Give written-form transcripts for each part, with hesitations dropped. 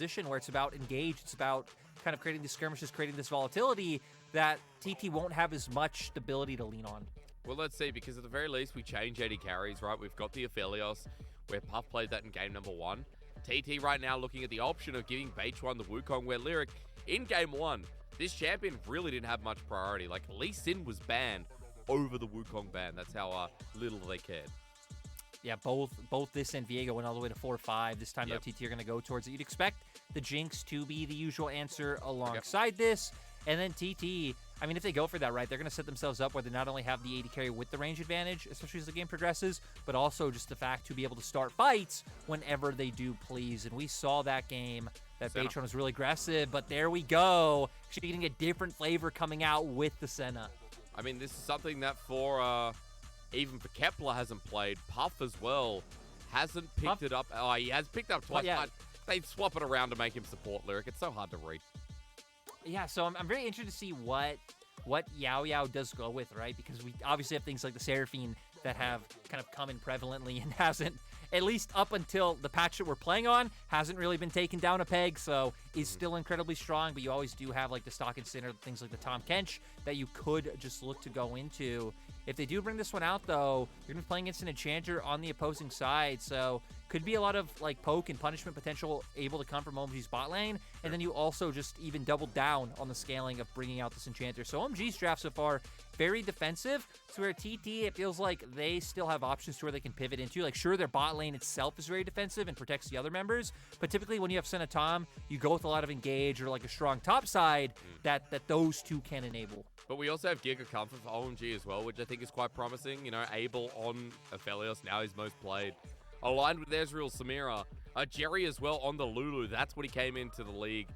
composition where it's about engage, it's about kind of creating these skirmishes, creating this volatility that TT won't have as much stability to lean on. Well, let's see, because at the very least, we change AD carries, right? We've got the Apelios, where Puff played that in game number 1. TT right now looking at the option of giving Beichuan the Wukong, where Lyric, in game 1, this champion really didn't have much priority. Like, Lee Sin was banned over the Wukong ban. That's how little they cared. Yeah, both this and Viego went all the way to 4-5. This time, though, TT are going to go towards it. You'd expect the Jinx to be the usual answer alongside this. And then TT, I mean, if they go for that, right, they're going to set themselves up where they not only have the AD carry with the range advantage, especially as the game progresses, but also just the fact to be able to start fights whenever they do please. And we saw that game that Senna. Beichuan was really aggressive, but there we go. Actually getting a different flavor coming out with the Senna. I mean, this is something that for even for Kepler hasn't played. Puff as well hasn't picked it up. Oh, he has picked up twice. Yeah. They swap it around to make him support Lyric. It's so hard to read. Yeah, so I'm very interested to see what Yao Yao does go with, right? Because we obviously have things like the Seaphine that have kind of come in prevalently and hasn't, at least up until the patch that we're playing on, hasn't really been taken down a peg, so is still incredibly strong, but you always do have like the stock and center, things like the Tahm Kench that you could just look to go into. If they do bring this one out, though, you're going to be playing against an Enchanter on the opposing side, so could be a lot of like poke and punishment potential able to come from OMG's bot lane, and then you also just even double down on the scaling of bringing out this Enchanter. So OMG's draft so far, very defensive, to where TT, it feels like they still have options to where they can pivot into. Like, sure, their bot lane itself is very defensive and protects the other members, but typically when you have Senna Tahm, you go with a lot of engage or like a strong top side that those two can enable. But we also have Giga Comfort for OMG as well, which I think is quite promising. You know, Abel on Apelios, now he's most played. Aligned with Ezreal Samira. Jerry as well on the Lulu. That's what he came into the league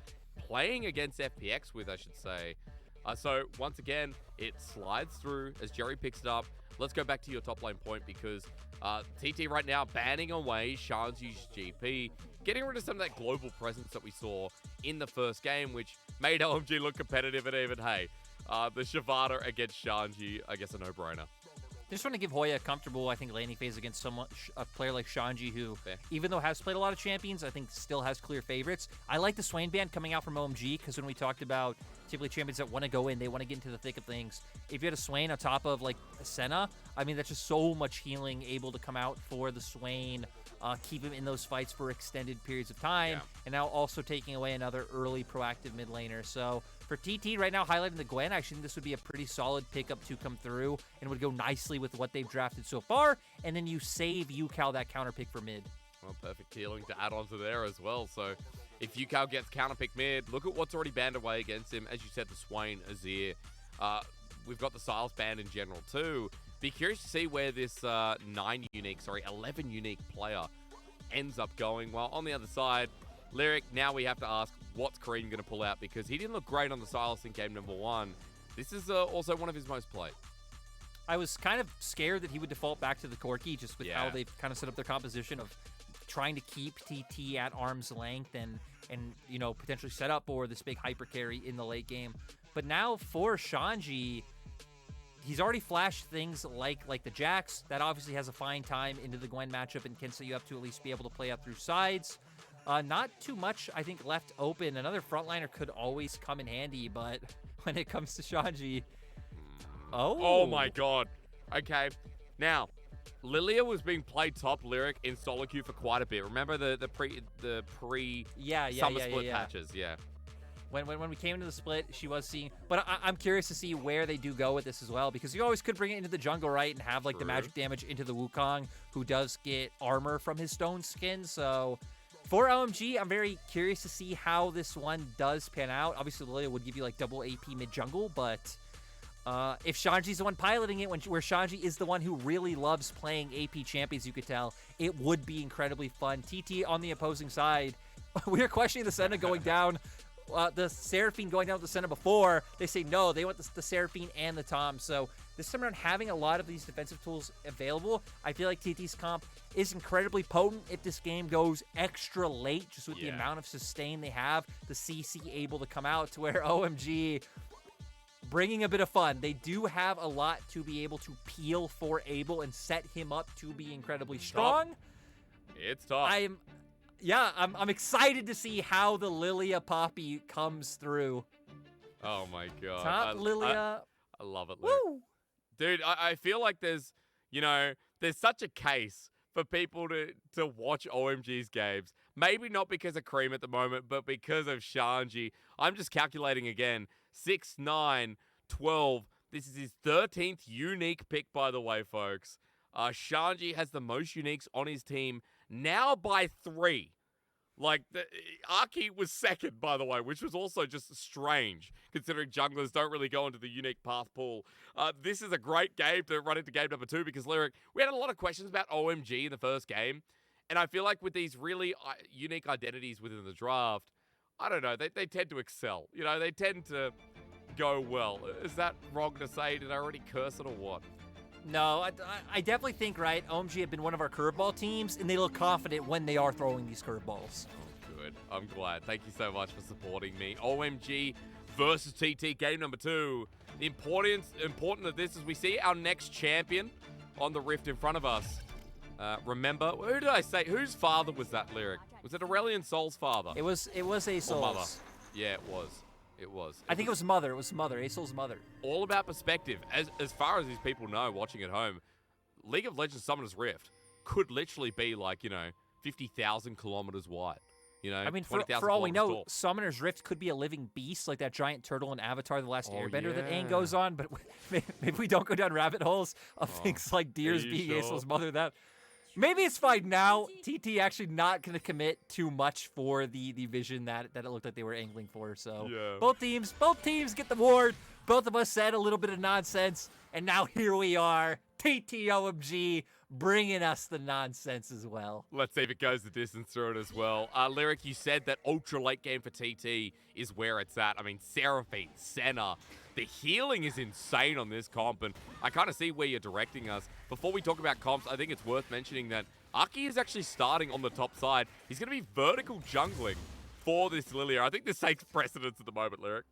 playing against FPX with, I should say. So, once again, it slides through as Jerry picks it up. Let's go back to your top lane point because TT right now banning away Shanji's GP, getting rid of some of that global presence that we saw in the first game, which made OMG look competitive, and even, hey, the Shavada against Shanji, I guess a no-brainer. I just want to give Hoya a comfortable, I think, laning phase against a player like Shanji, who, even though has played a lot of champions, I think still has clear favorites. I like the Swain ban coming out from OMG, because when we talked about typically champions that want to go in, they want to get into the thick of things. If you had a Swain on top of, like, a Senna, I mean, that's just so much healing able to come out for the Swain, keep him in those fights for extended periods of time, and now also taking away another early proactive mid laner. So for TT right now, highlighting the Gwen, I actually think this would be a pretty solid pickup to come through and would go nicely with what they've drafted so far, and then you save Ucal that counter pick for mid. Well, perfect healing to add on to there as well. So if Ucal gets counter pick mid, look at what's already banned away against him. As you said, the Swain, Azir. We've got the Silas banned in general too. Be curious to see where this 11 unique player ends up going. While on the other side, Lyric, now we have to ask, what's Creme going to pull out? Because he didn't look great on the Silas in game number 1. This is also one of his most played. I was kind of scared that he would default back to the Corki, just with how they've kind of set up their composition of trying to keep TT at arm's length and you know, potentially set up for this big hyper carry in the late game. But now for Shanji, he's already flashed things like the Jax. That obviously has a fine time into the Gwen matchup and can set you up to at least be able to play out through sides. Not too much, I think, left open. Another frontliner could always come in handy, but when it comes to Shanji... Oh my god. Okay. Now, Lillia was being played top Lyric in solo queue for quite a bit. Remember the pre summer split patches? Yeah. When we came into the split, she was seeing... But I'm curious to see where they do go with this as well, because you always could bring it into the jungle, right, and have, like, the magic damage into the Wukong, who does get armor from his stone skin, so... For OMG, I'm very curious to see how this one does pan out. Obviously, Lillia would give you, like, double AP mid-jungle, but... if Shanji's the one piloting it, where Shanji is the one who really loves playing AP champions, you could tell, it would be incredibly fun. TT on the opposing side, we were questioning the Senna going down, the Seaphine going down with the Senna before. They say no, they want the Seaphine and the Tahm. So this time around, having a lot of these defensive tools available, I feel like TT's comp is incredibly potent if this game goes extra late, just with the amount of sustain they have, the CC able to come out to where OMG... bringing a bit of fun. They do have a lot to be able to peel for Abel and set him up to be incredibly strong. It's tough. Yeah, I'm excited to see how the Lillia Poppy comes through. Oh my god. Top Lillia. I love it, Lyric. Woo! Dude, I feel like there's such a case for people to watch OMG's games. Maybe not because of Creme at the moment, but because of Shanji. I'm just calculating again. 6, 9, 12. This is his 13th unique pick, by the way, folks. Shanji has the most uniques on his team now by 3. Like, Ahri was second, by the way, which was also just strange, considering junglers don't really go into the unique path pool. This is a great game to run into game number 2 because, Lyric, we had a lot of questions about OMG in the first game, and I feel like with these really unique identities within the draft, I don't know, they tend to excel. You know, they tend to go well. Is that wrong to say? Did I already curse it or what? No, I definitely think, right, OMG have been one of our curveball teams, and they look confident when they are throwing these curveballs. Oh, good. I'm glad. Thank you so much for supporting me. OMG versus TT, game number 2. The important of this is we see our next champion on the Rift in front of us. Remember, who did I say? Whose father was that, Lyric? Was it Aurelion Sol's father? It was a Sol's. Yeah, it was. It was. I think it was mother. It was mother. Asol's mother. All about perspective. As far as these people know watching at home, League of Legends Summoner's Rift could literally be like, 50,000 kilometers wide. I mean, for all we know, Summoner's Rift could be a living beast, like that giant turtle in Avatar: The Last Airbender that Aang goes on, but maybe we don't go down rabbit holes of things like Deers being Asol's mother. Maybe it's fine now. TT actually not going to commit too much for the vision that it looked like they were angling for. So both teams get the ward. Both of us said a little bit of nonsense, and now here we are. TT OMG bringing us the nonsense as well. Let's see if it goes the distance through it as well. Lyric, you said that ultra late game for TT is where it's at. I mean, Seaphine, Senna. The healing is insane on this comp, and I kind of see where you're directing us. Before we talk about comps, I think it's worth mentioning that Ahri is actually starting on the top side. He's going to be vertical jungling for this Lillia. I think this takes precedence at the moment, Lyric.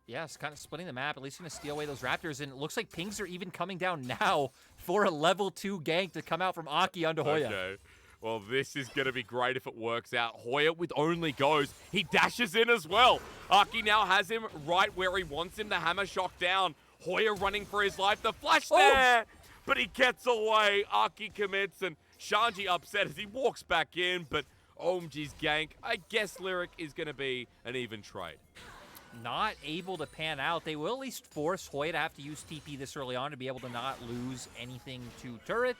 Yeah, it's kind of splitting the map, at least going to steal away those Raptors, and it looks like pings are even coming down now for a level 2 gank to come out from Ahri onto Hoya. Okay. Well, this is going to be great if it works out. Hoya with only goes. He dashes in as well. Ahri now has him right where he wants him. The hammer shock down. Hoya running for his life. The flash there. But he gets away. Ahri commits, and Shanji upset as he walks back in. But OMG's gank, I guess Lyric is going to be an even trade. Not able to pan out. They will at least force Hoya to have to use TP this early on to be able to not lose anything to turret.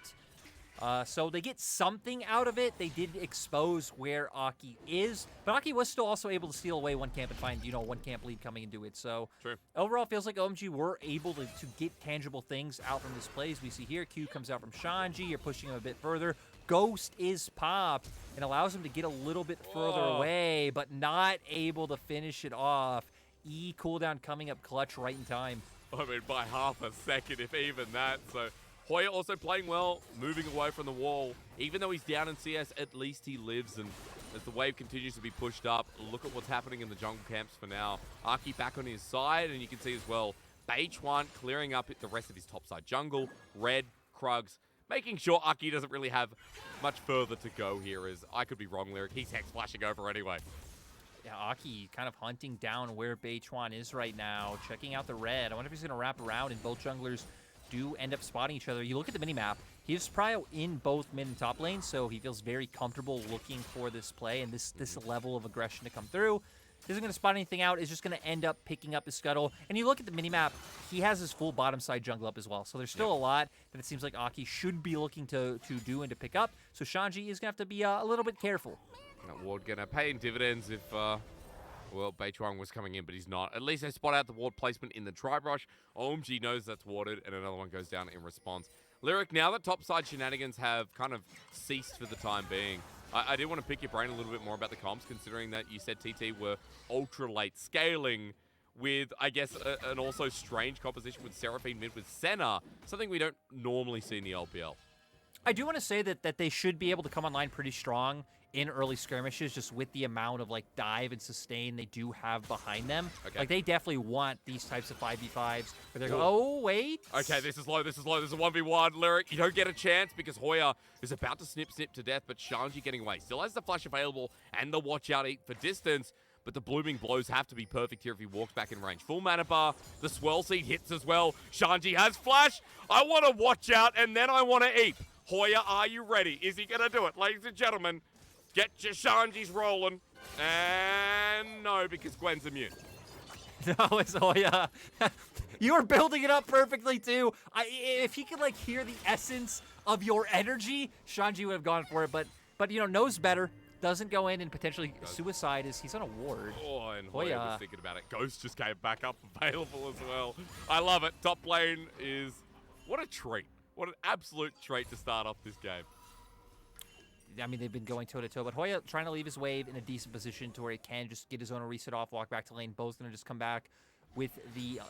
So they get something out of it. They did expose where Ahri is, but Ahri was still also able to steal away one camp and find, one camp lead coming into it. So overall, it feels like OMG were able to get tangible things out from this play. As we see here, Q comes out from Shanji. You're pushing him a bit further. Ghost is popped and allows him to get a little bit further away, but not able to finish it off. E cooldown coming up clutch right in time. I mean, by half a second, if even that. So Hoya also playing well, moving away from the wall. Even though he's down in CS, at least he lives. And as the wave continues to be pushed up, look at what's happening in the jungle camps for now. Ahri back on his side, and you can see as well, Beichuan clearing up the rest of his topside jungle. Red, Krugs, making sure Ahri doesn't really have much further to go here. As I could be wrong, Lyric. He's hex flashing over anyway. Yeah, Ahri kind of hunting down where Beichuan is right now, checking out the red. I wonder if he's going to wrap around, and both junglers do end up spotting each other. You look at the minimap, he has Prio in both mid and top lanes, so he feels very comfortable looking for this play and this level of aggression to come through. He isn't going to spot anything out. Is just going to end up picking up his scuttle. And you look at the minimap, he has his full bottom side jungle up as well. So there's still a lot that it seems like Ahri should be looking to do and to pick up. So Shanji is going to have to be a little bit careful. That ward going to pay in dividends if, well, Beichuan was coming in, but he's not. At least they spot out the ward placement in the Tri-Brush. OMG knows that's warded, and another one goes down in response. Lyric, now that topside shenanigans have kind of ceased for the time being, I did want to pick your brain a little bit more about the comps, considering that you said TT were ultra late scaling with, I guess, an also strange composition with Seaphine mid with Senna, something we don't normally see in the LPL. I do want to say that they should be able to come online pretty strong in early skirmishes, just with the amount of like dive and sustain they do have behind them. Okay. Like they definitely want these types of 5v5s where they go, oh wait. Okay, this is low. This is low. This is a 1v1. Lyric, you don't get a chance because Hoya is about to snip to death, but Shanji getting away. Still has the flash available and the watch out for distance. But the blooming blows have to be perfect here if he walks back in range. Full mana bar. The swirl seed hits as well. Shanji has flash. I want to watch out, and then I want to eat. Hoya, are you ready? Is he going to do it? Ladies and gentlemen, get your Shanjis rolling. And no, because Gwen's immune. No, it's Hoya. You were building it up perfectly, too. If he could, like, hear the essence of your energy, Shanji would have gone for it. But you know, knows better. Doesn't go in and potentially suicide as he's on a ward. Oh, and Hoya was thinking about it. Ghost just came back up available as well. I love it. Top lane is... What a treat. What an absolute treat to start off this game. I mean, they've been going toe-to-toe, but Hoya trying to leave his wave in a decent position to where he can just get his own reset off, walk back to lane. Bo's going to just come back with the,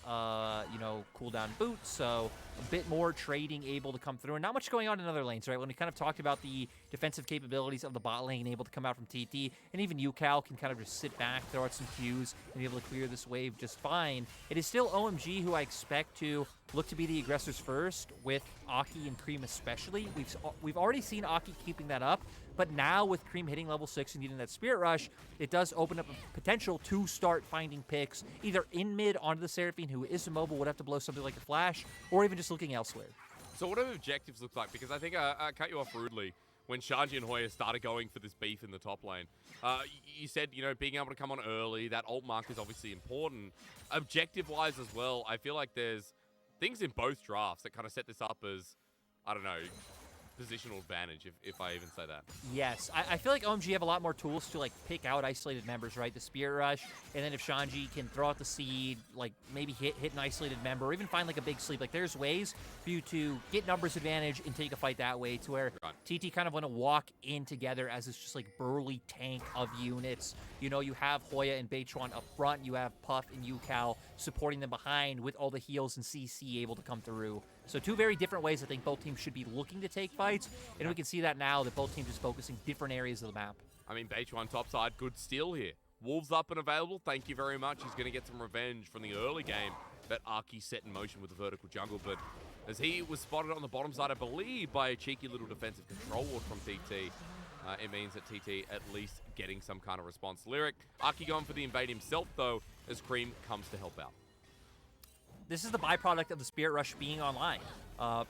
you know, cooldown boot, so a bit more trading able to come through, and not much going on in other lanes, right? When we kind of talked about the defensive capabilities of the bot lane able to come out from TT, and even Ucal can kind of just sit back, throw out some Qs, and be able to clear this wave just fine. It is still OMG who I expect to look to be the aggressors first, with Aki and Creme especially. We've already seen Aki keeping that up, but now with Creme hitting level 6 and getting that Spirit Rush, it does open up a potential to start finding picks, either in mid onto the Seaphine, who is immobile, would have to blow something like a flash, or even just looking elsewhere. So what do objectives look like? Because I think I cut you off rudely when Shanji and Hoya started going for this beef in the top lane. You said, you know, being able to come on early, that ult mark is obviously important. Objective-wise as well, I feel like there's things in both drafts that kind of set this up as, I don't know, positional advantage, if I even say that. Yes, I feel like OMG have a lot more tools to like pick out isolated members, right? The Spirit Rush, and then if Shanji can throw out the seed, like maybe hit an isolated member, or even find like a big sleep. Like there's ways for you to get numbers advantage and take a fight that way, to where TT kind of want to walk in together as this just like burly tank of units. You know, you have Hoya and Beichuan up front, you have Puff and Ucal supporting them behind with all the heals and CC able to come through. So two very different ways I think both teams should be looking to take fights, and we can see that now that both teams are focusing different areas of the map. I mean, Beichuan topside, good steal here. Wolves up and available, thank you very much. He's going to get some revenge from the early game that Aki set in motion with the vertical jungle, but as he was spotted on the bottom side, I believe, by a cheeky little defensive control ward from TT, it means that TT at least getting some kind of response. Lyric, Aki going for the invade himself, though, as Creme comes to help out. This is the byproduct of the Spirit Rush being online.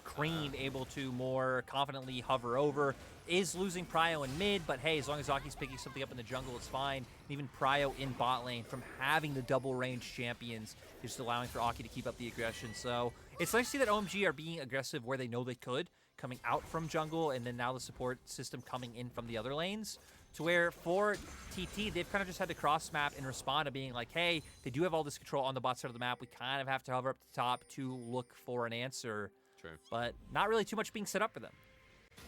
Creme able to more confidently hover over, is losing Prio in mid, but hey, as long as Aki's picking something up in the jungle, it's fine. Even Prio in bot lane from having the double range champions is just allowing for Aki to keep up the aggression. So it's nice to see that OMG are being aggressive where they know they could, coming out from jungle, and then now the support system coming in from the other lanes. To where for TT, they've kind of just had to cross map and respond to being like, hey, they do have all this control on the bot side of the map. We kind of have to hover up the top to look for an answer. True. But not really too much being set up for them.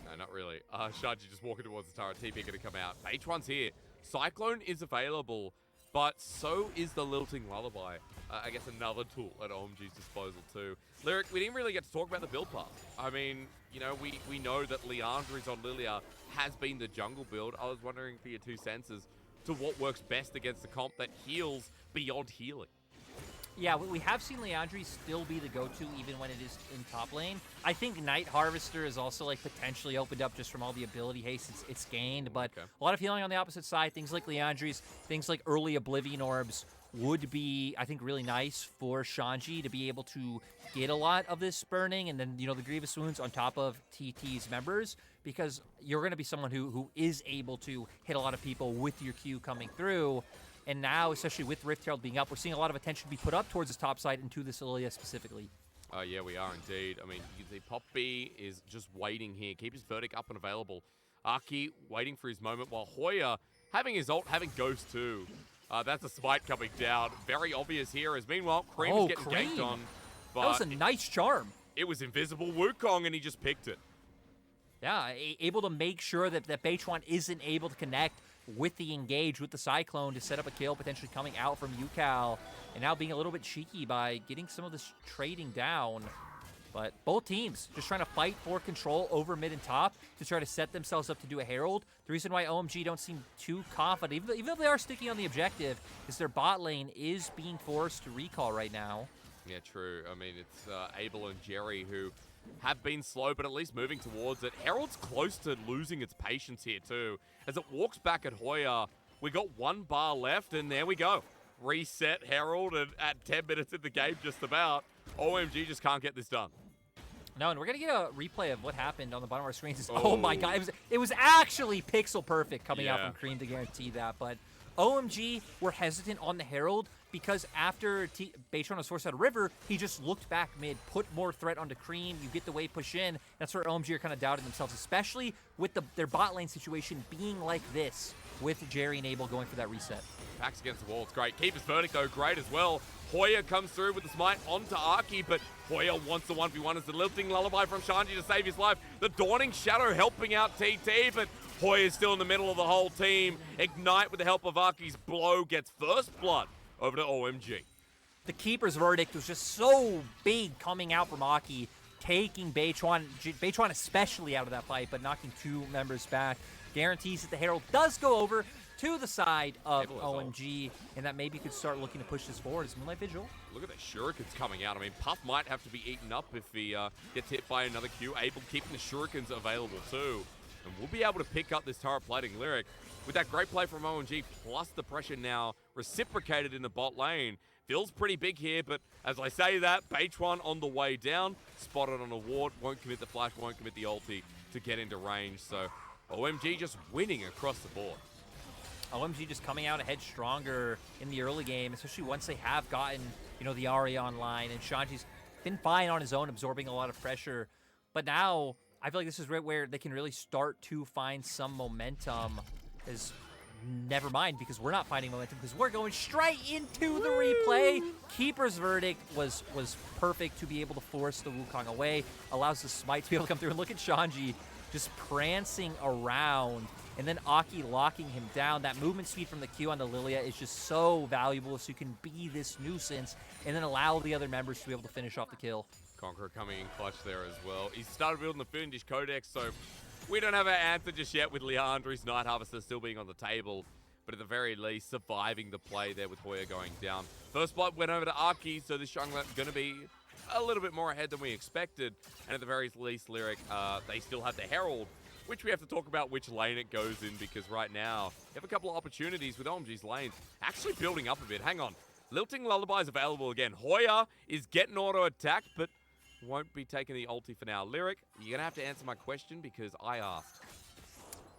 No, not really. Shanji just walking towards the tower. TP going to come out. Beichuan's here. Cyclone is available, but so is the Lilting Lullaby. I guess another tool at OMG's disposal too. Lyric, we didn't really get to talk about the build path. I mean, you know, we know that Leandri's on Lillia has been the jungle build. I was wondering for your 2 cents to what works best against the comp that heals beyond healing. Yeah, we have seen Leandri still be the go-to even when it is in top lane. I think Night Harvester is also like potentially opened up just from all the ability haste it's gained, but a lot of healing on the opposite side. Things like Leandri's, things like early Oblivion Orbs would be, I think, really nice for Shanji to be able to get a lot of this burning, and then, you know, the Grievous Wounds on top of TT's members, because you're going to be someone who is able to hit a lot of people with your Q coming through. And now, especially with Rift Herald being up, we're seeing a lot of attention be put up towards this top side and to this Lillia specifically. Yeah, we are indeed. I mean, you can see Pop B is just waiting here. Keep his verdict up and available. Aki waiting for his moment, while Hoya having his ult, having Ghost too. That's a smite coming down. Very obvious here, as meanwhile, Creme is getting ganked on. But that was a nice charm. It was invisible Wukong, and he just picked it. Yeah, able to make sure that Beichuan isn't able to connect with the engage, with the Cyclone to set up a kill, potentially coming out from Ucal, and now being a little bit cheeky by getting some of this trading down. But both teams just trying to fight for control over mid and top to try to set themselves up to do a Herald. The reason why OMG don't seem too confident, even though they are sticking on the objective, is their bot lane is being forced to recall right now. Yeah, true. I mean, it's Abel and Jerry who have been slow, but at least moving towards it. Herald's close to losing its patience here too. As it walks back at Hoya, we got 1 bar left, and there we go. Reset Herald, and at 10 minutes in the game just about, OMG just can't get this done. No, and we're going to get a replay of what happened on the bottom of our screens. Oh my god, it was actually pixel perfect coming out from Creme to guarantee that. But OMG were hesitant on the Herald because after Beichuan was forced out of River, he just looked back mid, put more threat onto Creme. You get the wave push in. That's where OMG are kind of doubting themselves, especially with their bot lane situation being like this, with Jerry and Abel going for that reset. Backs against the wall, it's great. Keeper's verdict though, great as well. Hoya comes through with the smite onto Ahri, but Hoya wants the 1v1 as the lilting lullaby from Shanji to save his life. The Dawning Shadow helping out TT, but Hoya's still in the middle of the whole team. Ignite with the help of Ahri's blow gets first blood over to OMG. The Keeper's verdict was just so big coming out from Ahri, taking Beichuan especially out of that fight, but knocking 2 members back. Guarantees that the Herald does go over to the side of OMG, and that maybe could start looking to push this forward as Moonlight Vigil. Look at the shurikens coming out. I mean, Puff might have to be eaten up if he gets hit by another Q. Abel keeping the shurikens available too. And we'll be able to pick up this turret plating Lyric with that great play from OMG, plus the pressure now reciprocated in the bot lane. Feels pretty big here, but as I say that, Beichuan on the way down, spotted on a ward, won't commit the flash, won't commit the ulti to get into range. So OMG just winning across the board. OMG just coming out ahead stronger in the early game, especially once they have gotten, the Ahri online, and Shanji's been fine on his own, absorbing a lot of pressure. But now, I feel like this is right where they can really start to find some momentum. Never mind, because we're not finding momentum, because we're going straight into the replay. Keeper's verdict was perfect to be able to force the Wukong away, allows the smite to be able to come through, and look at Shanji just prancing around, and then Ahri locking him down. That movement speed from the Q on the Lillia is just so valuable, so you can be this nuisance and then allow the other members to be able to finish off the kill. Conqueror coming in clutch there as well. He started building the Fiendish Codex, so we don't have our answer just yet with Leandri's Night Harvester still being on the table, but at the very least, surviving the play there with Hoya going down. First blood went over to Ahri, so this jungler going to be a little bit more ahead than we expected. And at the very least, Lyric, they still have the Herald, which we have to talk about which lane it goes in, because right now, you have a couple of opportunities with OMG's lanes actually building up a bit. Hang on. Lilting Lullaby is available again. Hoya is getting auto-attacked, but won't be taking the ulti for now. Lyric, you're going to have to answer my question because I asked.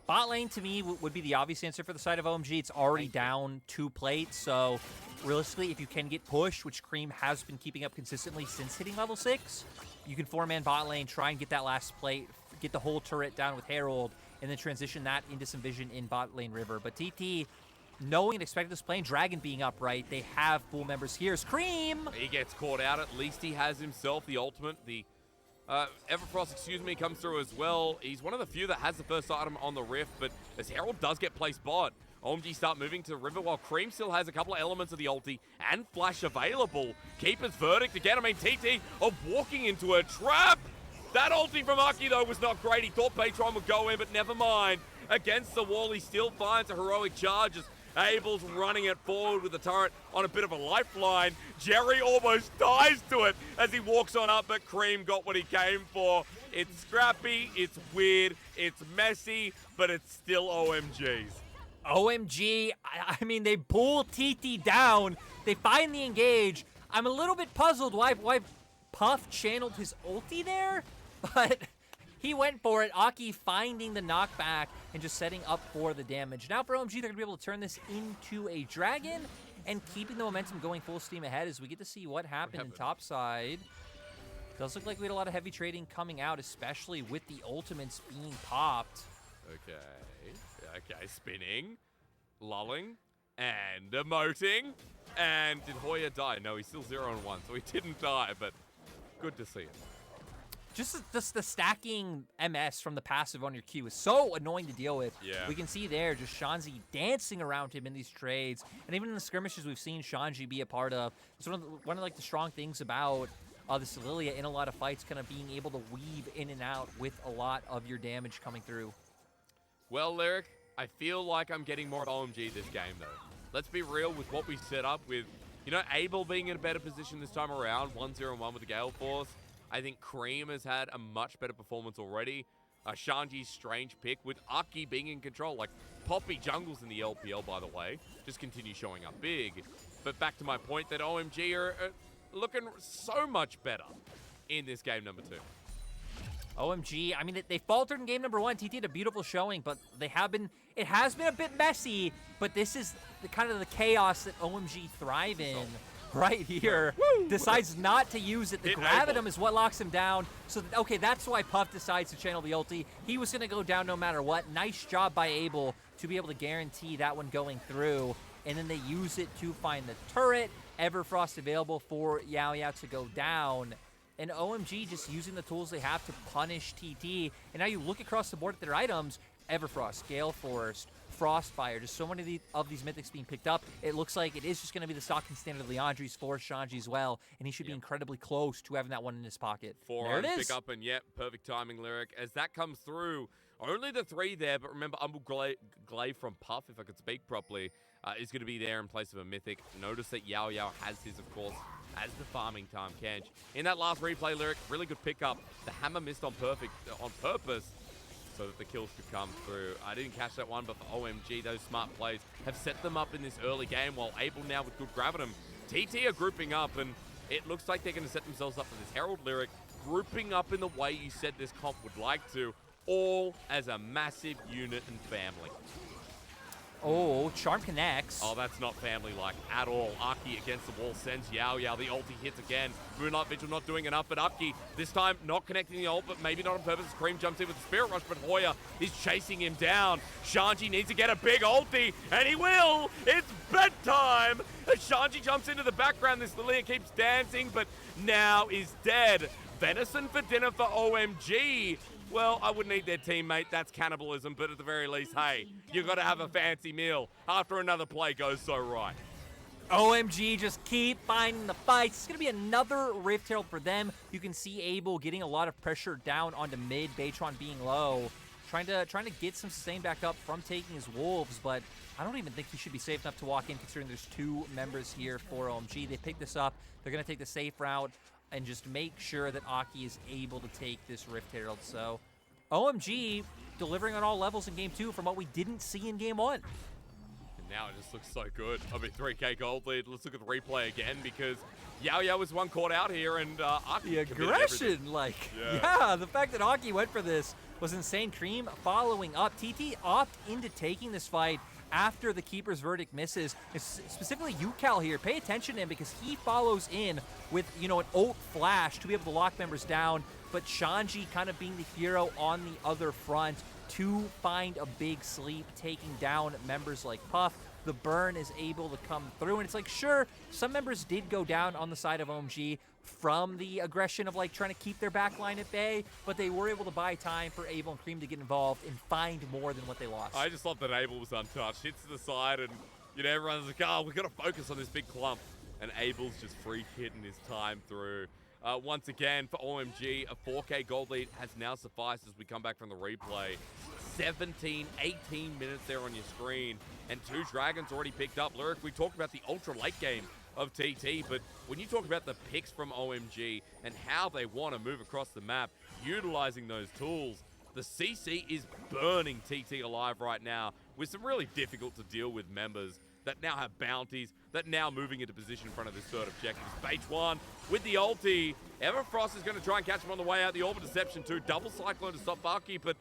Bot lane, to me, would be the obvious answer for the side of OMG. It's already down 2 plates, so realistically, if you can get pushed, which Creme has been keeping up consistently since hitting level 6, you can 4-man bot lane, try and get that last plate, get the whole turret down with Herald, and then transition that into some vision in bot lane River. But TT, knowing and expecting this plane, Dragon being upright, they have full members here. It's Creme! He gets caught out. At least he has himself the ultimate. The Everfrost, comes through as well. He's one of the few that has the first item on the Rift, but as Herald does get placed bot, OMG start moving to the River while Creme still has a couple of elements of the ulti and flash available. Keeper's verdict again. I mean, TT of walking into a trap. That ulti from Ahri, though, was not great. He thought Beichuan would go in, but never mind. Against the wall, he still finds a heroic charge as Abel's running it forward with the turret on a bit of a lifeline. Jerry almost dies to it as he walks on up, but Creme got what he came for. It's scrappy, it's weird, it's messy, but it's still OMG's. OMG, I mean, they pull TT down. They finally engage. I'm a little bit puzzled why Puff channeled his ulti there, but he went for it. Ahri finding the knockback and just setting up for the damage. Now for OMG, they're going to be able to turn this into a dragon and keeping the momentum going full steam ahead as we get to see what happened in topside. Does look like we had a lot of heavy trading coming out, especially with the ultimates being popped. Okay, spinning, lulling, and emoting. And did Hoya die? No, he's still 0-1, so he didn't die, but good to see him. Just the stacking MS from the passive on your Q is so annoying to deal with. Yeah. We can see there just Shanji dancing around him in these trades. And even in the skirmishes we've seen Shanji be a part of. It's one of like the strong things about this Lillia in a lot of fights, kind of being able to weave in and out with a lot of your damage coming through. Well, Lyric, I feel like I'm getting more of OMG this game, though. Let's be real with what we set up with, you know, Abel being in a better position this time around, 1-0-1 with the Gale Force. I think Creme has had a much better performance already. Shanji's strange pick with Ahri being in control. Like, Poppy jungles in the LPL, by the way, just continue showing up big. But back to my point that OMG are looking so much better in this game number 2. OMG, I mean, they faltered in game number 1. TT had a beautiful showing, but it has been a bit messy, but this is the kind of the chaos that OMG thrive in right here. Decides not to use it. The Gravitum is what locks him down. So, okay, that's why Puff decides to channel the ulti. He was going to go down no matter what. Nice job by Abel to be able to guarantee that one going through. And then they use it to find the turret. Everfrost available for Yao Yao to go down. And OMG just using the tools they have to punish TT. And now you look across the board at their items, Everfrost, Gale Force, Frostfire, just so many of these mythics being picked up. It looks like it is just going to be the stocking standard Leandri's for Shanji as well, and he should be incredibly close to having that one in his pocket. There it is. Pick up, and perfect timing, Lyric. As that comes through, only the 3 there, but remember, Glaive from Puff, if I could speak properly, is going to be there in place of a mythic. Notice that Yao Yao has his, of course, as the farming time Kench. In that last replay, Lyric, really good pickup. The hammer missed on purpose so that the kills could come through. I didn't catch that one, but for OMG, those smart plays have set them up in this early game, while Abel now with good Gravitum. TT are grouping up, and it looks like they're going to set themselves up for this Herald, Lyric, grouping up in the way you said this comp would like to, all as a massive unit and family. Oh, Charm connects. Oh, that's not family-like at all. Ahri against the wall sends Yao Yao. The ulti hits again. Moonlight Vigil not doing enough, but Ahri this time not connecting the ult, but maybe not on purpose. Creme jumps in with the Spirit Rush, but Hoya is chasing him down. Shanji needs to get a big ulti, and he will! It's bedtime! As Shanji jumps into the background, this Lillia keeps dancing, but now is dead. Venison for dinner for OMG. Well, I wouldn't eat their teammate. That's cannibalism. But at the very least, hey, you got to have a fancy meal after another play goes so right. OMG just keep finding the fights. It's going to be another Rift Herald for them. You can see Abel getting a lot of pressure down onto mid. Beichuan being low. Trying to get some sustain back up from taking his wolves, but I don't even think he should be safe enough to walk in considering there's 2 members here for OMG. They pick this up. They're going to take the safe route and just make sure that Ahri is able to take this Rift Herald. So OMG delivering on all levels in game 2 from what we didn't see in game 1. And now it just looks so good. I mean, 3K gold lead. Let's look at the replay again, because Yao Yao was one caught out here, and Ahri the aggression, the fact that Ahri went for this was insane. Creme following up. TT opt into taking this fight after the Keeper's verdict misses. It's specifically Ucal here. Pay attention to him because he follows in with, an ult flash to be able to lock members down, but Shanji kind of being the hero on the other front to find a big sleep, taking down members like Puff. The burn is able to come through, and it's like, sure, some members did go down on the side of OMG from the aggression of trying to keep their backline at bay, but they were able to buy time for Abel and Creme to get involved and find more than what they lost. I just love that Abel was untouched. Hits to the side, and everyone's like, oh, we've got to focus on this big clump. And Abel's just free hitting his time through. Once again, for OMG, a 4K gold lead has now sufficed as we come back from the replay. 17, 18 minutes there on your screen, and 2 dragons already picked up. Lyric, we talked about the ultra late game of TT, but when you talk about the picks from OMG and how they want to move across the map, utilizing those tools, the CC is burning TT alive right now with some really difficult to deal with members that now have bounties, that now moving into position in front of this third objective. Beichuan with the ulti. Everfrost is going to try and catch him on the way out. The Orbit Deception too. Double Cyclone to stop Ahri, but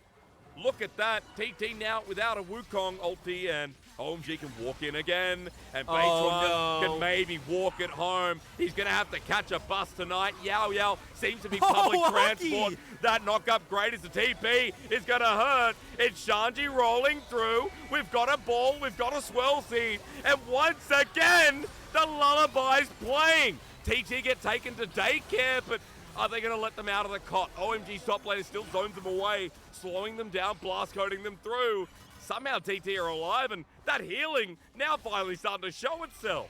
look at that. TT now without a Wukong ulti, and OMG can walk in again, and Beichuan can maybe walk it home. He's going to have to catch a bus tonight. Yao Yao seems to be public transport. That knock-up grade is the TP. Is going to hurt. It's Shanji rolling through. We've got a ball. We've got a swirl seed. And once again, the lullaby's playing. TT get taken to daycare, but are they going to let them out of the cot? OMG's top laner still zones them away, slowing them down, blast coding them through. Somehow TT are alive, and that healing now finally starting to show itself.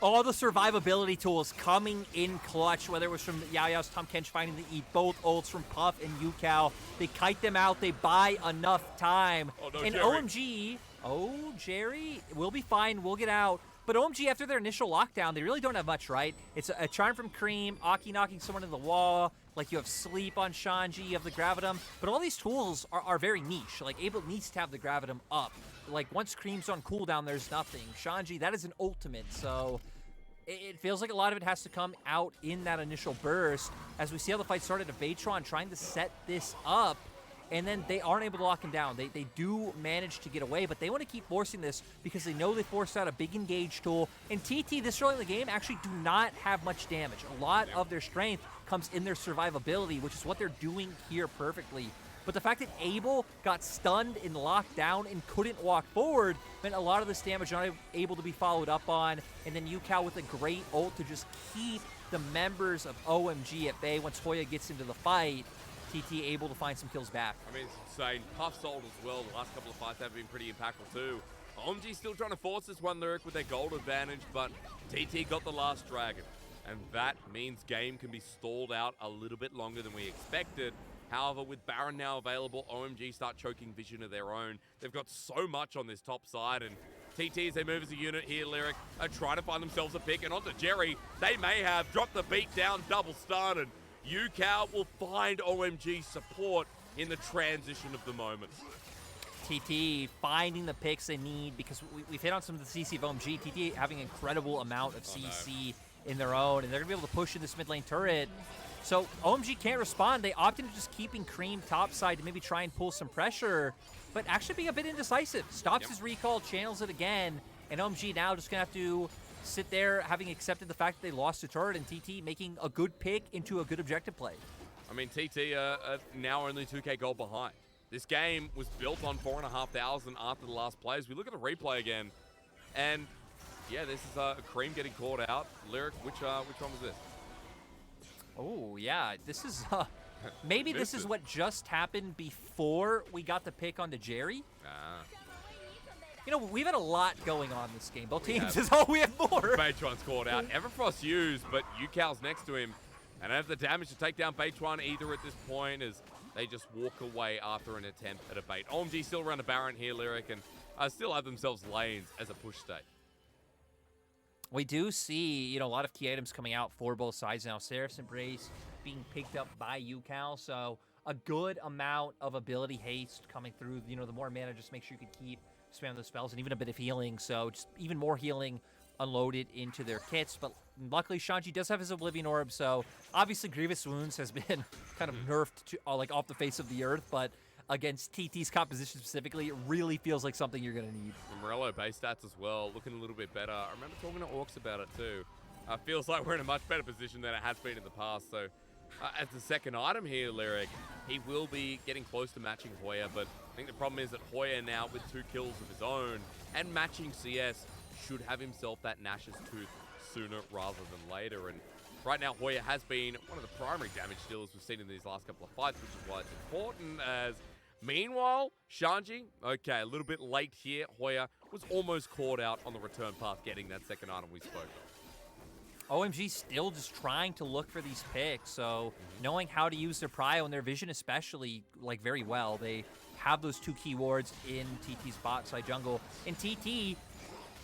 all the survivability tools coming in clutch, whether it was from Yaoyao's Tahm Kench finding to eat both ults from Puff and Ucal. They kite them out. They buy enough time. Oh, no, and Jerry. OMG, Jerry, we'll be fine. We'll get out. But OMG, after their initial lockdown, they really don't have much, right? It's a charm from Creme, Aki knocking someone into the wall, like you have sleep on Shanji, you have the Gravitum. But all these tools are very niche. Like, Abel needs to have the Gravitum up. Like, once Creme's on cooldown, there's nothing. Shanji, that is an ultimate, so it feels like a lot of it has to come out in that initial burst. As we see how the fight started, Beichuan trying to set this up, and then they aren't able to lock him down. They do manage to get away, but they want to keep forcing this because they know they forced out a big engage tool. And TT, this early in the game, actually do not have much damage. A lot of their strength comes in their survivability, which is what they're doing here perfectly. But the fact that Abel got stunned and locked down and couldn't walk forward meant a lot of this damage not able to be followed up on. And then Ucal with a great ult to just keep the members of OMG at bay. Once Hoya gets into the fight, TT able to find some kills back. I mean, it's insane. Puff sold as well. The last couple of fights have been pretty impactful too. OMG still trying to force this one lyric with their gold advantage, but TT got the last dragon. And that means game can be stalled out a little bit longer than we expected. However, with Baron now available, OMG start choking vision of their own. They've got so much on this top side, and TT, as they move as a unit here, Lyric, are trying to find themselves a pick, and onto Jerry, they may have dropped the beat down, double stun, and Ucal will find OMG support in the transition of the moment. TT finding the picks they need, because we've hit on some of the CC of OMG. TT having an incredible amount of CC in their own, and they're going to be able to push in this mid lane turret. So OMG can't respond. They opt into just keeping Creme topside to maybe try and pull some pressure, but actually being a bit indecisive. Stops his recall, channels it again, and OMG now just going to have to sit there having accepted the fact that they lost to turret, and TT making a good pick into a good objective play. I mean, TT now only 2k gold behind. This game was built on 4,500 after the last plays. We look at the replay again, and yeah, this is Creme getting caught out. Lyric, which one was this? Oh, yeah. This is, maybe this is what just happened before we got the pick onto Jerry. You know, we've had a lot going on this game. Both teams is we have more. Beichuan's caught out. Everfrost used, but Ucal's next to him. And have the damage to take down Beichuan either at this point as they just walk away after an attempt at a bait. OMG still around a Baron here, Lyric, and still have themselves lanes as a push state. We do see, you know, a lot of key items coming out for both sides now. Seraph's Embrace being picked up by Ucal, so a good amount of ability haste coming through. You know, the more mana, just make sure you can keep spamming those spells, and even a bit of healing, so just even more healing unloaded into their kits. But luckily, Shanji does have his Oblivion Orb, so obviously Grievous Wounds has been kind of nerfed to, like, off the face of the earth, but against TT's composition specifically, it really feels like something you're going to need. Morello base stats as well, looking a little bit better. I remember talking to Orcs about it too. Feels like we're in a much better position than it has been in the past. So as the second item here, Lyric, he will be getting close to matching Hoya, but I think the problem is that Hoya now with 2 kills of his own and matching CS should have himself that Nash's Tooth sooner rather than later. And right now, Hoya has been one of the primary damage dealers we've seen in these last couple of fights, which is why it's important. As meanwhile, Shanji, okay, a little bit late here. Hoya was almost caught out on the return path, getting that second item we spoke of. OMG still just trying to look for these picks, so knowing how to use their prio and their vision especially, like, very well. They have those 2 key wards in TT's bot side jungle. And TT,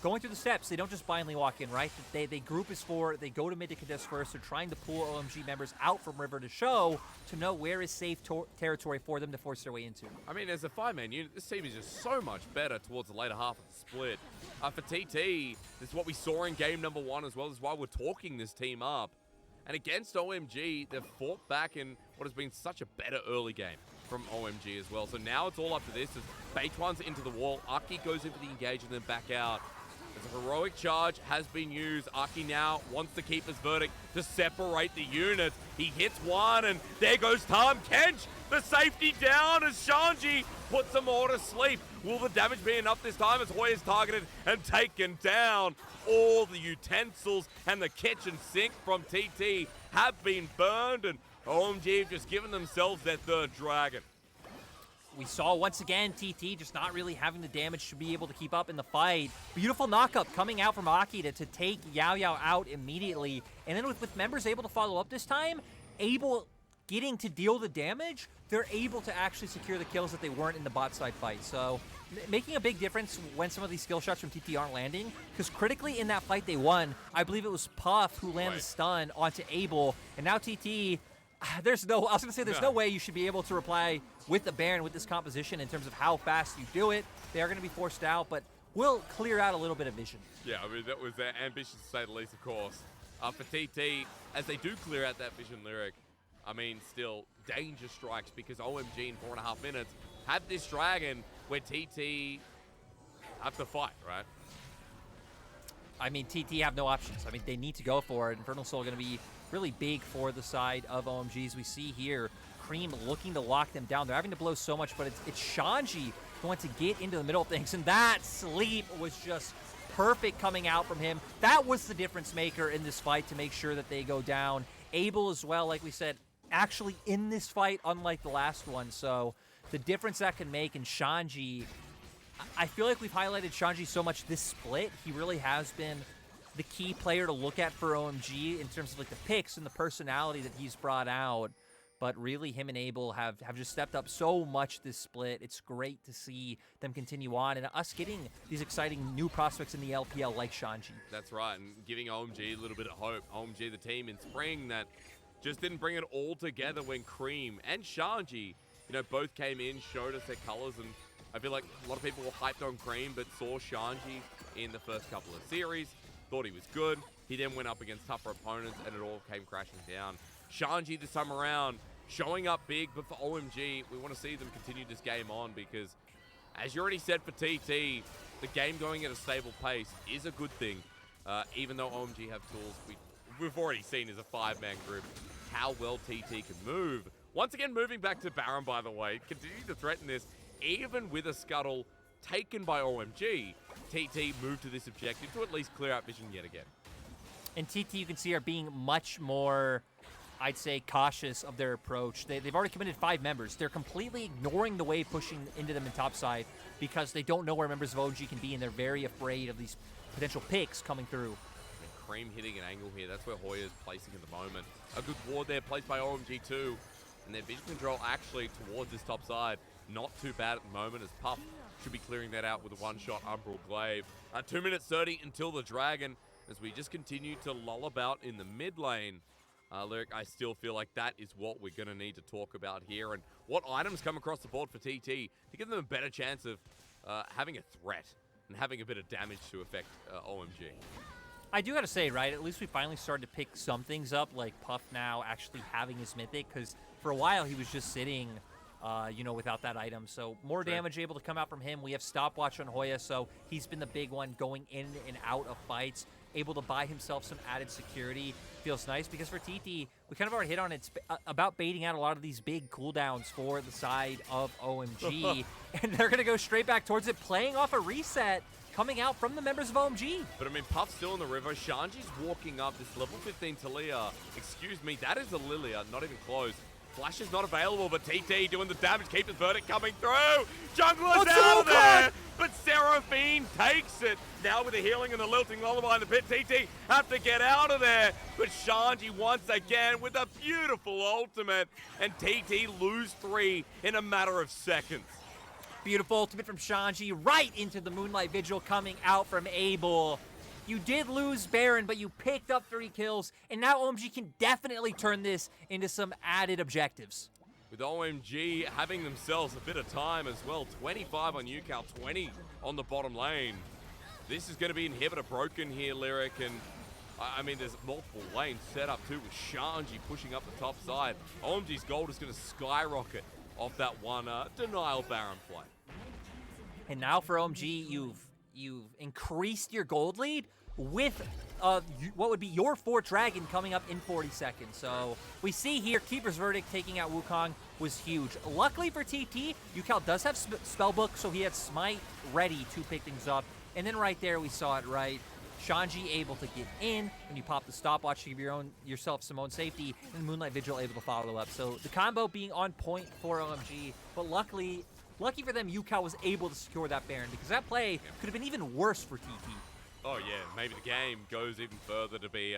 going through the steps, they don't just blindly walk in, right? They group as 4, they go to mid to contest first. They're trying to pull OMG members out from river to show, to know where is safe territory for them to force their way into. I mean, as a 5-man unit, this team is just so much better towards the later half of the split. For TT, this is what we saw in game number 1 as well. This is why we're talking this team up. And against OMG, they've fought back in what has been such a better early game from OMG as well. So now it's all up to this as Beichuan's into the wall. Aki goes in for the engage and then back out. As a heroic charge has been used, Aki now wants to keep his verdict to separate the units. He hits one, and there goes Tahm. Kench, the safety down as Shanji puts them all to sleep. Will the damage be enough this time as Hoya's targeted and taken down? All the utensils and the kitchen sink from TT have been burned, and OMG have just given themselves their 3rd dragon. we saw once again TT just not really having the damage to be able to keep up in the fight. Beautiful knockup coming out from Ahri to take Yao Yao out immediately. And then with members able to follow up this time, able getting to deal the damage, they're able to actually secure the kills that they weren't in the bot side fight. So making a big difference when some of these skill shots from TT aren't landing, because critically in that fight they won, I believe it was Puff who landed the stun onto Abel, and now TT, there's no way you should be able to reply with the Baron with this composition in terms of how fast you do it. They are going to be forced out, but will clear out a little bit of vision. Yeah, I mean, that was their ambition to say the least, of course. For TT, as they do clear out that vision lyric, I mean, still, danger strikes because OMG in 4.5 minutes have this dragon where TT have to fight, right? I mean, TT have no options. I mean, they need to go for it. Infernal Soul going to be really big for the side of OMG. As we see here, Creme looking to lock them down. They're having to blow so much, but it's Shanji going to get into the middle of things, and that sleep was just perfect coming out from him. That was the difference maker in this fight to make sure that they go down. Abel as well, like we said, actually in this fight, unlike the last one. So the difference that can make, in Shanji, I feel like we've highlighted Shanji so much this split. He really has been the key player to look at for OMG in terms of like the picks and the personality that he's brought out. But really, him and Abel have just stepped up so much this split. It's great to see them continue on and us getting these exciting new prospects in the LPL like Shanji. That's right, and giving OMG a little bit of hope. OMG, the team in spring that just didn't bring it all together when Creme and Shanji, both came in, showed us their colors, and I feel like a lot of people were hyped on Creme, but saw Shanji in the first couple of series, thought he was good. He then went up against tougher opponents, and it all came crashing down. Shanji this time around, showing up big, but for OMG, we want to see them continue this game on because, as you already said for TT, the game going at a stable pace is a good thing. Even though OMG have tools, we've already seen as a 5-man group how well TT can move. Once again, moving back to Baron, by the way, continue to threaten this, even with a scuttle taken by OMG, TT moved to this objective to at least clear out vision yet again. And TT, you can see, are being much more, I'd say, cautious of their approach. They've already committed 5 members. They're completely ignoring the wave pushing into them in topside because they don't know where members of OMG can be, and they're very afraid of these potential picks coming through. And Creme hitting an angle here. That's where Hoya's placing at the moment. A good ward there placed by OMG too. And their vision control actually towards this top side. Not too bad at the moment, as Puff should be clearing that out with a one-shot Umbral Glaive. 2 minutes 30 until the Dragon, as we just continue to lull about in the mid lane. Lyric, I still feel like that is what we're going to need to talk about here, and what items come across the board for TT to give them a better chance of having a threat and having a bit of damage to affect OMG. I do got to say, right, at least we finally started to pick some things up, like Puff now actually having his Mythic, because for a while he was just sitting, without that item. So more damage able to come out from him. We have Stopwatch on Hoya, so he's been the big one going in and out of fights, able to buy himself some added security. Feels nice, because for TT, we kind of already hit on it, about baiting out a lot of these big cooldowns for the side of OMG, and they're going to go straight back towards it, playing off a reset coming out from the members of OMG. But I mean, Puff's still in the river. Shanji's walking up this level 15 Lillia. Excuse me, that is a Lillia, not even close. Flash is not available, but TT doing the damage. Keep his verdict coming through. Jungler's out of there, but Seaphine takes it. Now with the healing and the lilting lullaby in the pit, TT have to get out of there. But Shanji once again with a beautiful ultimate, and TT lose 3 in a matter of seconds. Beautiful ultimate from Shanji, right into the Moonlight Vigil coming out from Abel. You did lose Baron, but you picked up 3 kills, and now OMG can definitely turn this into some added objectives. With OMG having themselves a bit of time as well. 25 on Ucal, 20 on the bottom lane. This is going to be inhibitor broken here, Lyric, and I mean, there's multiple lanes set up too with Shanji pushing up the top side. OMG's gold is going to skyrocket off that one denial Baron play. And now for OMG, you've increased your gold lead with what would be your 4th dragon coming up in 40 seconds. So we see here, Keeper's Verdict taking out Wukong was huge. Luckily for TT, Ucal does have Spellbook, so he had Smite ready to pick things up. And then right there, we saw it right. Shanji able to get in when you pop the stopwatch to give yourself some own safety, and Moonlight Vigil able to follow up. So the combo being on point for OMG, but luckily Lucky for them, Ucal was able to secure that Baron, because that play could have been even worse for TT. Oh yeah, maybe the game goes even further to be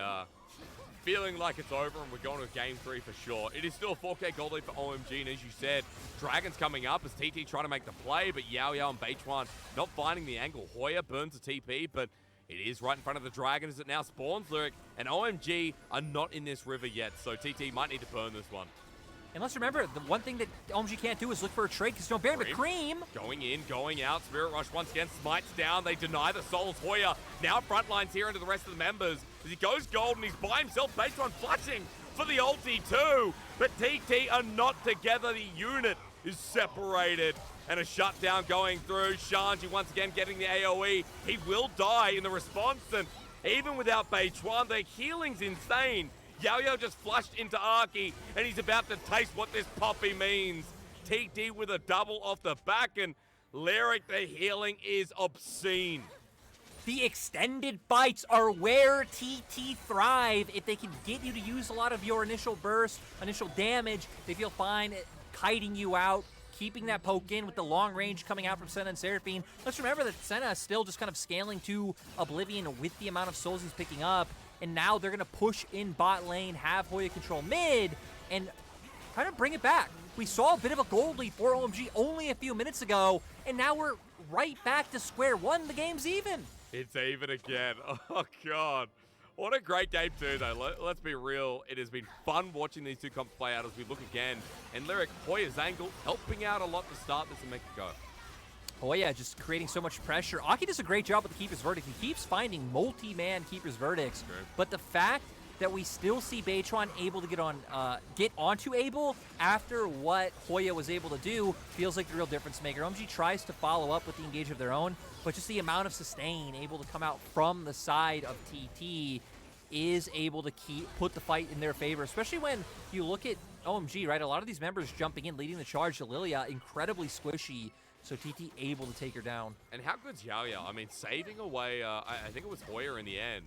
feeling like it's over and we're going to game 3 for sure. It is still a 4K gold lead for OMG, and as you said, Dragon's coming up as TT trying to make the play, but Yao Yao and Beichuan not finding the angle. Hoya burns a TP, but it is right in front of the Dragon as it now spawns, Lyric, and OMG are not in this river yet, so TT might need to burn this one. And let's remember, the one thing that OMG can't do is look for a trade, because no Baron, but Creme. Going in, going out. Spirit Rush once again smites down. They deny the souls. Hoya now front lines here into the rest of the members. As he goes gold and he's by himself. Beichuan flashing for the ulti too. But TT are not together. The unit is separated. And a shutdown going through. Shanji once again getting the AoE. He will die in the response. And even without Beichuan, the healing's insane. Yao Yao just flushed into Ahri, and he's about to taste what this poppy means. TT with a double off the back, and Lyric, the healing is obscene. The extended fights are where TT thrive. If they can get you to use a lot of your initial burst, initial damage, they feel fine kiting you out, keeping that poke in with the long range coming out from Senna and Seaphine. Let's remember that Senna is still just kind of scaling to Oblivion with the amount of souls he's picking up. And now they're going to push in bot lane, have Hoya control mid, and kind of bring it back. We saw a bit of a gold lead for OMG only a few minutes ago, and now we're right back to square one. The game's even. It's even again. Oh, God. What a great game, too, though. Let's be real. It has been fun watching these two comps play out as we look again. And Lyric, Hoya's angle, helping out a lot to start this and make it go. Oh yeah, just creating so much pressure. Ahri does a great job with the Keeper's Verdict. He keeps finding multi-man Keeper's Verdicts. True. But the fact that we still see Beichuan able to get onto Abel after what Hoya was able to do feels like the real difference maker. OMG tries to follow up with the engage of their own, but just the amount of sustain able to come out from the side of TT is able to put the fight in their favor, especially when you look at OMG, right? A lot of these members jumping in, leading the charge to Lillia, incredibly squishy. So TT able to take her down. And how good's Yao Yao? I mean, saving away, I think it was Hoya in the end.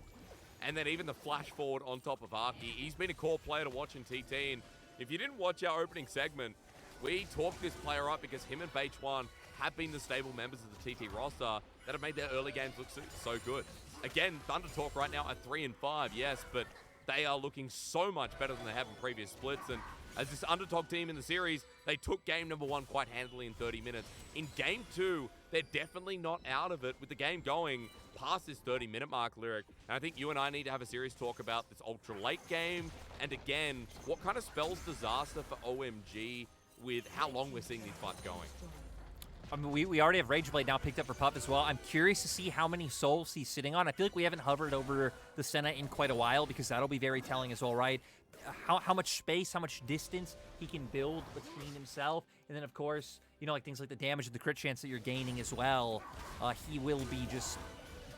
And then even the flash forward on top of Ahri. He's been a core player to watch in TT. And if you didn't watch our opening segment, we talked this player up because him and Beichuan have been the stable members of the TT roster that have made their early games look so good. Again, Thunder Talk right now at 3-5, yes, but they are looking so much better than they have in previous splits. And as this underdog team in the series, they took game number 1 quite handily in 30 minutes. In game 2, they're definitely not out of it with the game going past this 30-minute mark, Lyric. And I think you and I need to have a serious talk about this ultra late game. And again, what kind of spells disaster for OMG with how long we're seeing these fights going. I mean, we already have Rageblade now picked up for Puff as well. I'm curious to see how many souls he's sitting on. I feel like we haven't hovered over the Senna in quite a while because that'll be very telling as well, right? How much space, how much distance he can build between himself. And then, of course, you know, like things like the damage and the crit chance that you're gaining as well. He will be just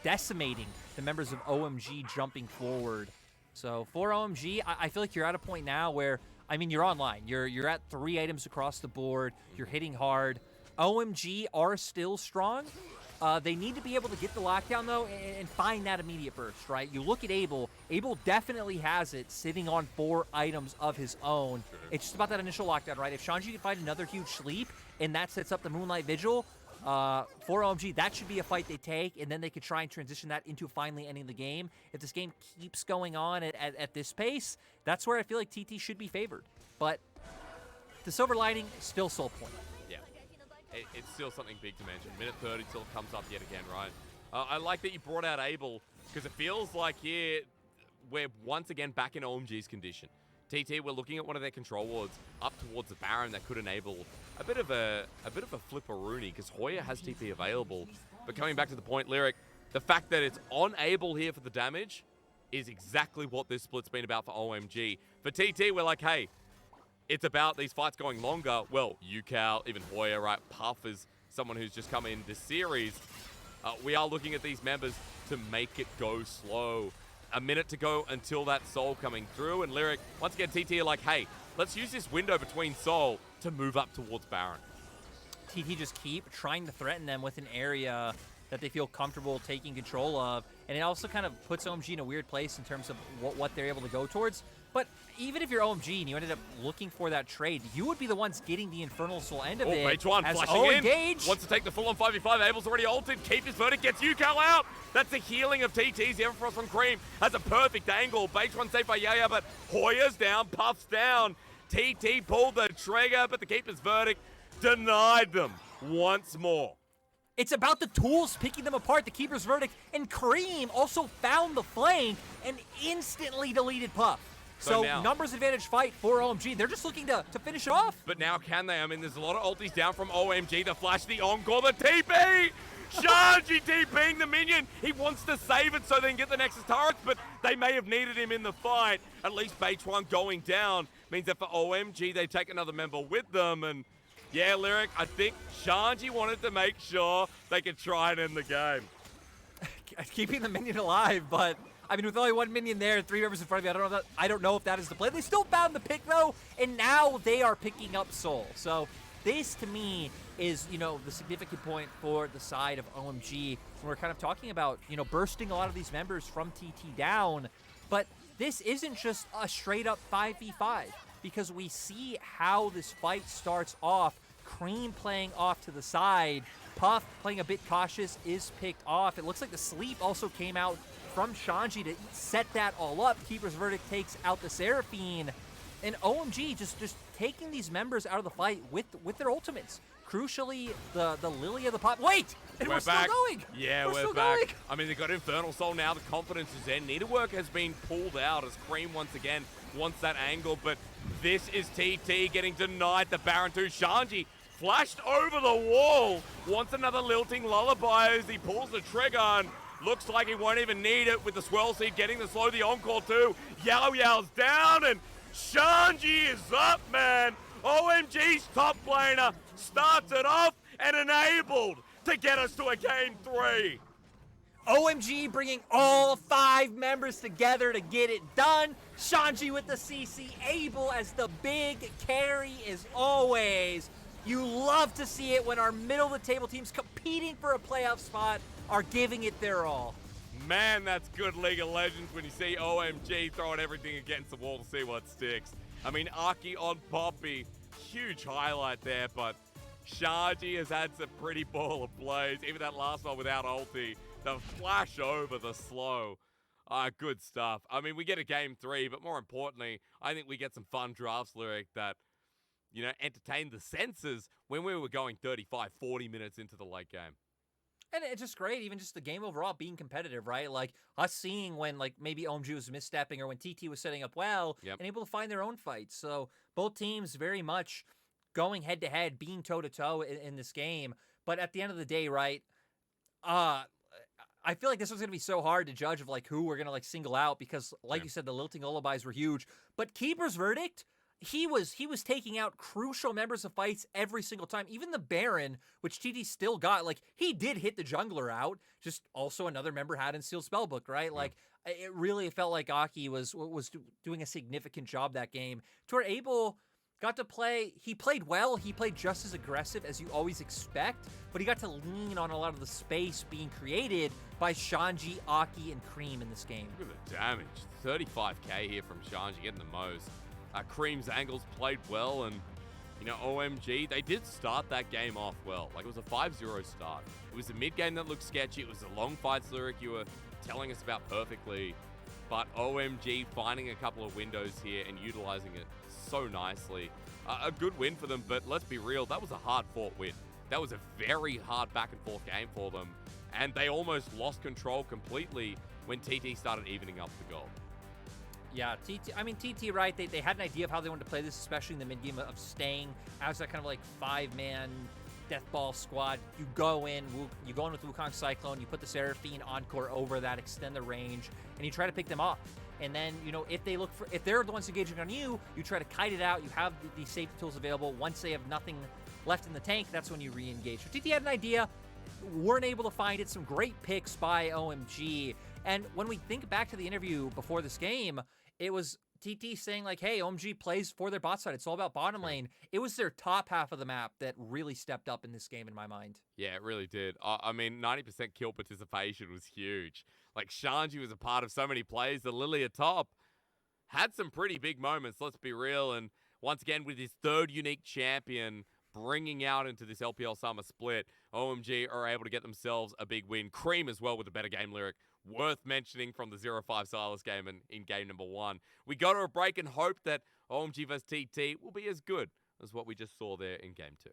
decimating the members of OMG jumping forward. So for OMG, I feel like you're at a point now where, I mean, you're online. You're at 3 items across the board. You're hitting hard. OMG are still strong. They need to be able to get the lockdown, though, and find that immediate burst, right? You look at Abel. Abel definitely has it sitting on 4 items of his own. Sure. It's just about that initial lockdown, right? If Shanji can find another huge sleep, and that sets up the Moonlight Vigil, for OMG, that should be a fight they take, and then they could try and transition that into finally ending the game. If this game keeps going on at this pace, that's where I feel like TT should be favored. But the silver lining, still soul point. It's still something big to mention. Minute 30 till it comes up yet again, right? I like that you brought out Abel because it feels like here we're once again back in OMG's condition. TT, we're looking at one of their control wards up towards the Baron that could enable a bit of a flipperoonie because Hoya has TP available. But coming back to the point, Lyric, the fact that it's on Abel here for the damage is exactly what this split's been about for OMG. For TT, we're like, hey, it's about these fights going longer. Well, Ucal, even Hoya, right? Puff is someone who's just come in this series. We are looking at these members to make it go slow. A minute to go until that soul coming through. And Lyric, once again, TT are like, hey, let's use this window between soul to move up towards Baron. TT just keep trying to threaten them with an area that they feel comfortable taking control of. And it also kind of puts OMG in a weird place in terms of what they're able to go towards. But even if you're OMG and you ended up looking for that trade, you would be the ones getting the Infernal Soul end of it. Beichuan as flashing in. engage. Wants to take the full-on 5v5. Abel's already ulted. Keep his verdict. Gets Ucal out. That's the healing of TT's. The Everfrost from Creme has a perfect angle. Beichuan saved by Yaya, but Hoya's down. Puff's down. TT pulled the trigger, but the Keeper's verdict denied them once more. It's about the tools picking them apart, the Keeper's verdict, and Creme also found the flank and instantly deleted Puff. So now, numbers advantage fight for OMG. They're just looking to finish it off. But now can they? I mean, there's a lot of ultis down from OMG. The flash, the encore, the TP! Shanji TPing the minion. He wants to save it so they can get the Nexus turrets, but they may have needed him in the fight. At least Beichuan going down means that for OMG, they take another member with them. And yeah, Lyric, I think Shanji wanted to make sure they could try and end the game. Keeping the minion alive, but I mean, with only one minion there, 3 members in front of you, I don't know if that is the play. They still found the pick though, and now they are picking up Soul. So this to me is, you know, the significant point for the side of OMG when we're kind of talking about, you know, bursting a lot of these members from TT down. But this isn't just a straight up 5v5 because we see how this fight starts off. Creme playing off to the side. Puff playing a bit cautious is picked off. It looks like the sleep also came out from Shanji to set that all up. Keeper's verdict takes out the Seaphine. And OMG just taking these members out of the fight with their ultimates. Crucially, the Lillia, the pop. Wait! And we're back. still going! Yeah, we're back. Going. I mean, they got Infernal Soul now. The confidence is in. Needlework has been pulled out as Creme once again wants that angle, but this is TT getting denied the Baron 2. Shanji flashed over the wall. Wants another lilting lullaby as he pulls the trigger and looks like he won't even need it with the Swirl Seed getting the slow, the encore too. Yao Yao's down and Shanji is up, man. OMG's top laner starts it off and enabled to get us to a game 3. OMG bringing all 5 members together to get it done. Shanji with the CC, Abel as the big carry as always. You love to see it when our middle-of-the-table teams competing for a playoff spot are giving it their all. Man, that's good League of Legends when you see OMG throwing everything against the wall to see what sticks. I mean, Aki on Poppy, huge highlight there, but Shanji has had some pretty baller plays. Even that last one without ulti, the flash over the slow. Good stuff. I mean, we get a game 3, but more importantly, I think we get some fun drafts, Lyric, that, you know, entertain the senses when we were going 35, 40 minutes into the late game. And it's just great, even just the game overall being competitive, right? Like us seeing when like maybe OMG was misstepping or when TT was setting up well and able to find their own fights. So both teams very much going head to head, being toe to toe in this game. But at the end of the day, right? I feel like this was going to be so hard to judge of like who we're going to like single out because like you said, the lilting lullabies were huge. But Keeper's verdict, he was taking out crucial members of fights every single time. Even the Baron, which TT still got, like he did hit the jungler out. Just also another member had in Sealed Spellbook, right? Like it really felt like Aki was doing a significant job that game. To where Abel got to play, he played well. He played just as aggressive as you always expect, but he got to lean on a lot of the space being created by Shanji, Aki, and Creme in this game. Look at the damage. 35k here from Shanji, getting the most. Creme's angles played well, and, you know, OMG, they did start that game off well. Like, it was a 5-0 start. It was a mid-game that looked sketchy. It was a long fights, Lyric, you were telling us about perfectly. But OMG finding a couple of windows here and utilizing it so nicely. A good win for them, but let's be real, that was a hard-fought win. That was a very hard back-and-forth game for them, and they almost lost control completely when TT started evening up the goal. Yeah, TT, right, they had an idea of how they wanted to play this, especially in the mid-game of staying as that kind of like 5-man deathball squad. You go in with Wukong Cyclone, you put the Seaphine Encore over that, extend the range, and you try to pick them off. And then, you know, if they're the ones engaging on you, you try to kite it out, you have the safety tools available. Once they have nothing left in the tank, that's when you re-engage. So TT had an idea, weren't able to find it, some great picks by OMG. And when we think back to the interview before this game, it was TT saying like, hey, OMG plays for their bot side. It's all about bottom lane. It was their top half of the map that really stepped up in this game in my mind. Yeah, it really did. I mean, 90% kill participation was huge. Like, Shanji was a part of so many plays. The Lillia top, had some pretty big moments, let's be real. And once again, with his third unique champion bringing out into this LPL summer split, OMG are able to get themselves a big win. Creme as well with a better game lyric. Worth mentioning from the 0-5 Silas game in game number 1. We go to a break and hope that OMG vs TT will be as good as what we just saw there in game 2.